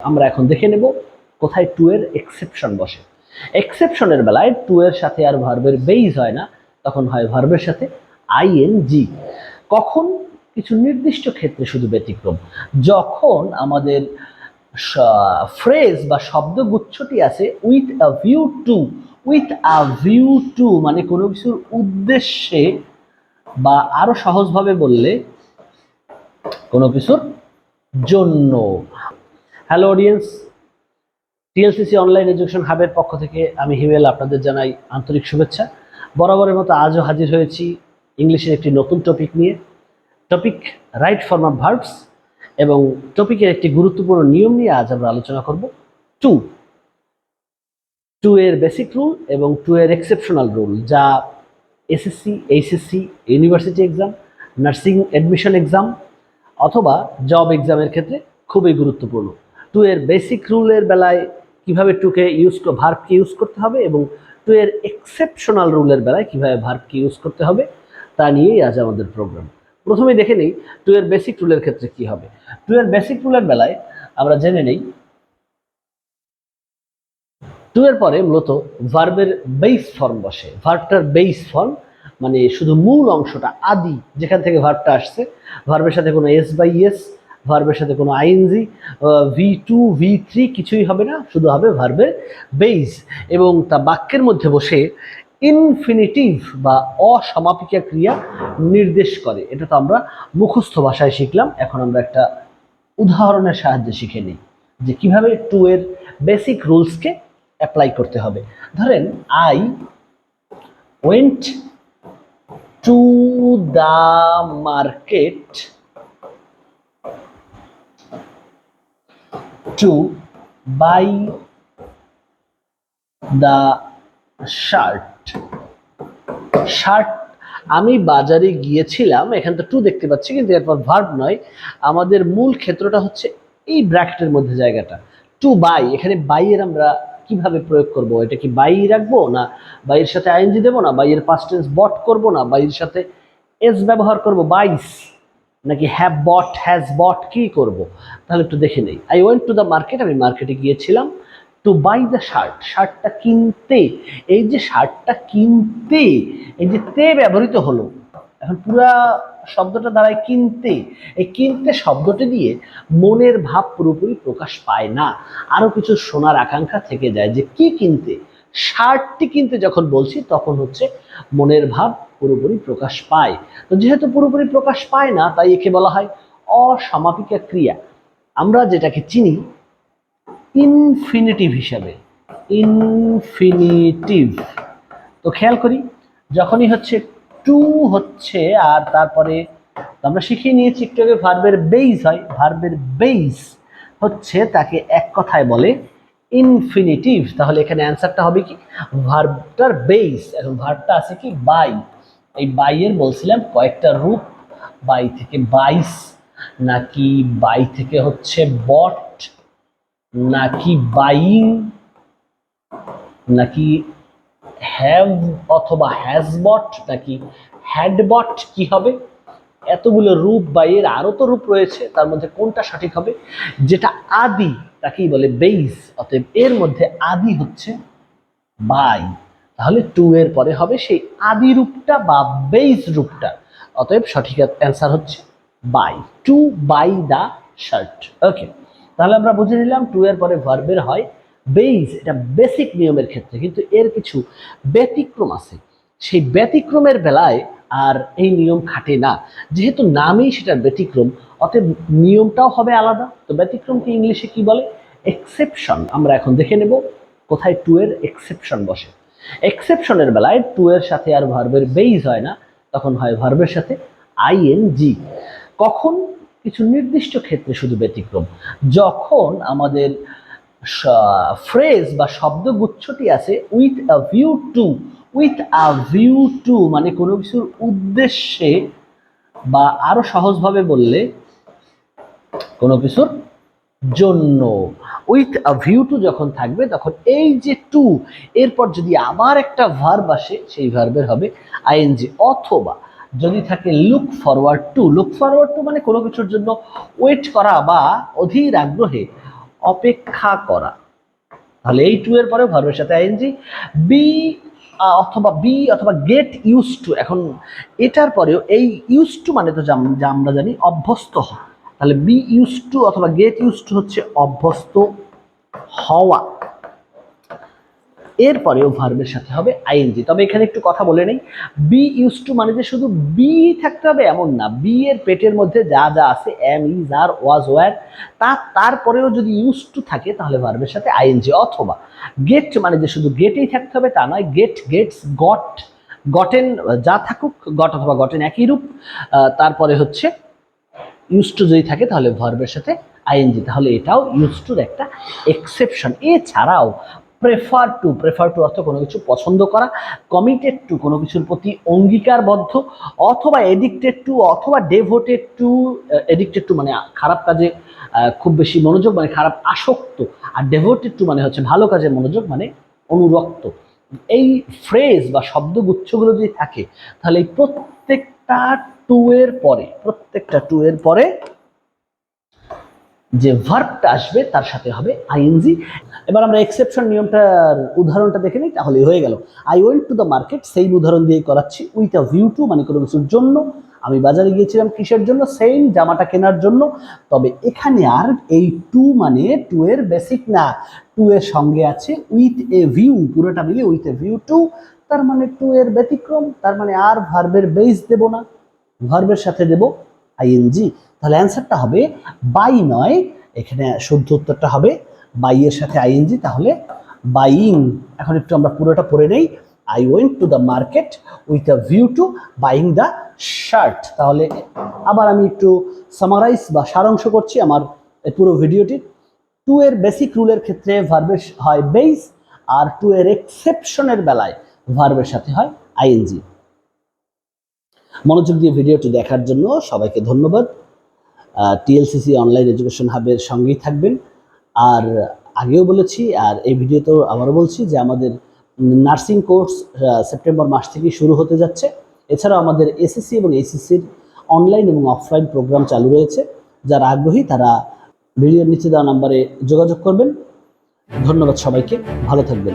আমরা এখন দেখে নেব কোথায় টু এর এক্সেপশন বসে। এক্সেপশনের বেলায় টু এর সাথে আর ভার্বের বেইজ হয় না, তখন হয় ভার্বের সাথে আইএনজি। কখন? কিছু নির্দিষ্ট ক্ষেত্রে শুধু ব্যতিক্রম। যখন আমাদের ফ্রেজ বা শব্দগুচ্ছটি আছে with a view to, with a view to মানে কোনো কিছুর উদ্দেশ্যে, বা আরো সহজভাবে বললে কোনো কিছুর জন্য। হ্যালো অডিয়েন্স, টিএলসিসি অনলাইন এডুকেশন হাবের পক্ষ থেকে আমি হিমেল আপনাদের জানাই আন্তরিক শুভেচ্ছা। বরাবরের মতো আজও হাজির হয়েছি ইংলিশের একটি নতুন টপিক নিয়ে। Topic right form of verbs, এবং টপিকের একটি গুরুত্বপূর্ণ নিয়ম নিয়ে আজ আমরা আলোচনা করব। টু এর বেসিক রুল এবং টু এর এক্সেপশনাল রুল, যা SSC, HSC, university exam, nursing admission exam অথবা জব এক্সামের ক্ষেত্রে খুবই গুরুত্বপূর্ণ। টু এর বেসিক রুলের বেলায় কিভাবে টুকে ভার্বকে ইউজ করতে হবে, এবং টু এর এক্সেপশনাল রুলের বেলায় কিভাবে ভার্বকে ইউজ করতে হবে, তা নিয়েই আজ আমাদের প্রোগ্রাম। প্রথমে দেখে নেই টু এর বেসিক রুলের ক্ষেত্রে কি হবে। টু এর বেসিক রুলের বেলায় আমরা জেনে নেই টু এর পরে মূলত ভার্বের বেস ফর্ম বসে। ভার্বটার বেস ফর্ম মানে শুধু মূল অংশটা, আদি, যেখান থেকে ভার্বটা আসছে। ভার্বের সাথে কোনো এস বাই এস, ভার্বের সাথে কোনো আইএনজি, V2 V3 কিছুই হবে না, শুধু হবে ভার্বের বেস, এবং তা বাক্যের মধ্যে বসে ইনফিনিটিভ বা অসমাপিকা ক্রিয়া নির্দেশ করে। এটা তো আমরা মুখস্থ ভাষায় শিখলাম, এখন আমরা একটা উদাহরণের সাহায্যে শিখে নিই যে কিভাবে টু এর বেসিক রুলসকে অ্যাপ্লাই করতে হবে। ধরেন I went to the market to buy the shirt. আমি বাজারে গিয়েছিলাম, এখানে তো টু দেখতে পাচ্ছি কিন্তু এরপর ভার্ব নয়, আমাদের মূল ক্ষেত্রটা হচ্ছে এই ব্র্যাকেটের মধ্যে জায়গাটা টু বাই। এখানে বাই এর আমরা কিভাবে প্রয়োগ করব? এটা কি বাই রাখবো, না বাইয়ের সাথে আইএনজি দেবো, না বাইয়ের পাস্ট টেন্স বট করব, না বাইয়ের সাথে এস ব্যবহার করব বাইস, নাকি হ্যাভ বট, হ্যাজ বট, কি করব? তাহলে একটু দেখে নেই। I went to the market, আমি মার্কেটে গিয়েছিলাম। টু বাই দ্য শার্ট, শার্টটা কিনতে। এই যে শার্টটা কিনতে, এই যে তে ব্যবহৃত হলো, এখন পুরা শব্দটা দাঁড়ায় কিনতে। এই কিনতে শব্দটি দিয়ে মনের ভাব পুরোপুরি প্রকাশ পায় না, আরো কিছু শোনার আকাঙ্ক্ষা থেকে যায় যে কি কিনতে। শার্টটি কিনতে যখন বলছি তখন হচ্ছে মনের ভাব পুরোপুরি প্রকাশ পায়। তো যেহেতু পুরোপুরি প্রকাশ পায় না, তাই একে বলা হয় অসমাপিকা ক্রিয়া। আমরা যেটাকে চিনি ইনফিনিটিভ হিসাবে, ইনফিনিটিভ। তো খেয়াল করি, যখনই হচ্ছে টু হচ্ছে আর তারপরে আমরা শিখিয়ে নিয়েছি একটু আগে ভার্বের বেইস হয়, ভার্বের বেইস হচ্ছে তাকে এক কথায় বলে ইনফিনিটিভ। তাহলে এখানে অ্যান্সারটা হবে কি? ভার্বটার বেইস। এখন ভার্বটা আছে কি? বাই। এই বাই এর বলছিলাম কয়েকটা রূপ, বাই থেকে বাইস, নাকি বাই থেকে হচ্ছে বট, নাকি বাইং, নাকি হ্যাভ অথবা হ্যাজ বট, নাকি হ্যাড বট, কি হবে? এতগুলো রূপ বাইয়ের আরো তো রূপ রয়েছে, তার মধ্যে কোনটা সঠিক হবে? যেটা আদি তাকেই বলে বেইস। অতএব এর মধ্যে আদি হচ্ছে বাই। তাহলে টু এর পরে হবে সেই আদি রূপটা বা বেইস রূপটা। অতএব সঠিক অ্যান্সার হচ্ছে বাই, টু বাই দা শার্ট। ওকে, তাহলে আমরা বুঝে নিলাম টু এর পরে ভার্বের হয় বেইস, এটা বেসিক নিয়মের ক্ষেত্রে। কিন্তু এর কিছু ব্যতিক্রম আছে, সেই ব্যতিক্রমের বেলায় আর এই নিয়ম খাটে না। যেহেতু নামেই সেটার ব্যতিক্রম, অতএব নিয়মটাও হবে আলাদা। তো ব্যতিক্রমকে ইংলিশে কি বলে? এক্সেপশন। আমরা এখন দেখে নেব কোথায় টু এর এক্সেপশন বসে। এক্সেপশনের বেলায় টু এর সাথে আর ভার্বের বেইজ হয় না, তখন হয় ভার্বের সাথে আইএনজি। কখন? কিছু নির্দিষ্ট ক্ষেত্রে শুধু ব্যতিক্রম। যখন আমাদের ফ্রেজ বা শব্দগুচ্ছটি আছে with a view to, with a view to মানে কোনো কিছুর উদ্দেশ্যে, বা আরো সহজভাবে বললে কোনো কিছুর জন্য। উইথ আ ভিউ টু যখন থাকবে, তখন এই যে টু এরপর যদি আবার একটা ভার্ব আসে, সেই ভার্বের হবে আইএনজি। অথবা যদি থাকে look forward to, look forward to মানে কোনো কিছুর জন্য ওয়েট করা বা অধীর আগ্রহে অপেক্ষা করা, তাহলে এই টু এর পরে ভার্বের সাথে আইএনজি। বি অথবা গেট ইউজ টু, এখন এটার পরেও এই ইউজ টু মানে তো যা আমরা জানি অভ্যস্ত হওয়া, তাহলে বি ইউজ টু অথবা গেট ইউজ টু হচ্ছে অভ্যস্ত হওয়া। এরপরেও ভার্বের সাথে হবে আইএনজি। তবে এখানে একটু কথা বলে নেই, বি ইউজ টু মানে যে শুধু বি থাকতে হবে এমন না, বি এর পেটের মধ্যে যা যা আছে am, is, are, was, were, তারপরেও যদি ইউজ টু থাকে তাহলে ভার্বের সাথে আইএনজি। অথবা গেট মানে যে শুধু গেটেই থাকতে হবে তা নয়, গেট, গেটস, গট, গটেন যা থাকুক, গট অথবা গটেন একই রূপ। তারপরে হচ্ছে ইউজ টু যদি থাকে তাহলে ভার্বের সাথে আইএনজি, তাহলে এটাও ইউজ টুর একটা এক্সেপশন। এছাড়াও প্রেফার টু অর্থ কোনো কিছু পছন্দ করা, কমিটেড টু কোনো কিছুর প্রতি অঙ্গীকারবদ্ধ, অথবা এডিক্টেড টু অথবা ডেভোটেড টু। এডিক্টেড টু মানে খারাপ কাজে খুব বেশি মনোযোগ, মানে খারাপ আসক্ত, আর ডেভোটেড টু মানে হচ্ছে ভালো কাজে মনোযোগ, মানে অনুরক্ত। এই ফ্রেজ বা শব্দগুচ্ছগুলো যদি থাকে তাহলে এই প্রত্যেকটা টু এর পরে যে ভার্বটা আসবে তার সাথে হবে আইএনজি। এবার আমরা এক্সেপশন নিয়মটার উদাহরণটা দেখে নিই, তাহলে হয়ে গেল। I went to the market, সেই উদাহরণ দিয়ে করাচ্ছি। উইথ আ ভিউ টু মানে কোনো কিছুর জন্য, আমি বাজারে গিয়েছিলাম কিসের জন্য, সেম জামাটা কেনার জন্য। তবে এখানে আর এই টু মানে টু এর বেসিক না, টু এর সঙ্গে আছে উইথ এ ভিউ, পুরোটা মিলে উইথ এ ভিউ টু, তার মানে টু এর ব্যতিক্রম, তার মানে আর ভার্বের বেস দেব না, ভার্বের সাথে দেব আইএনজি। তাহলে অ্যান্সারটা হবে বাই নয়, এখানে শুদ্ধ উত্তরটা হবে বাই এর সাথে আইএনজি, তাহলে বাইং। এখন একটু আমরা পুরোটা পড়ে নেই। I went to the market with a view to buying the shirt. তাহলে আবার আমি একটু সামারাইজ বা সারাংশ করছি আমার পুরো ভিডিওটি। টু এর বেসিক রুলের ক্ষেত্রে ভার্বের হয় বেস, আর টু এর এক্সেপশনের বেলায় ভার্বের সাথে হয় আইএনজি। মনোযোগ দিয়ে ভিডিওটি দেখার জন্য সবাইকে ধন্যবাদ। টিএলসিসি অনলাইন এডুকেশন হাবের সঙ্গেই থাকবেন। আর আগেও বলেছি, আর এই ভিডিওতেও আবারও বলছি যে আমাদের নার্সিং কোর্স সেপ্টেম্বর মাস থেকেই শুরু হতে যাচ্ছে। এছাড়াও আমাদের এসএসসি এবং এইচএসসির অনলাইন এবং অফলাইন প্রোগ্রাম চালু রয়েছে। যারা আগ্রহী তারা ভিডিওর নিচে দেওয়া নাম্বারে যোগাযোগ করবেন। ধন্যবাদ সবাইকে, ভালো থাকবেন।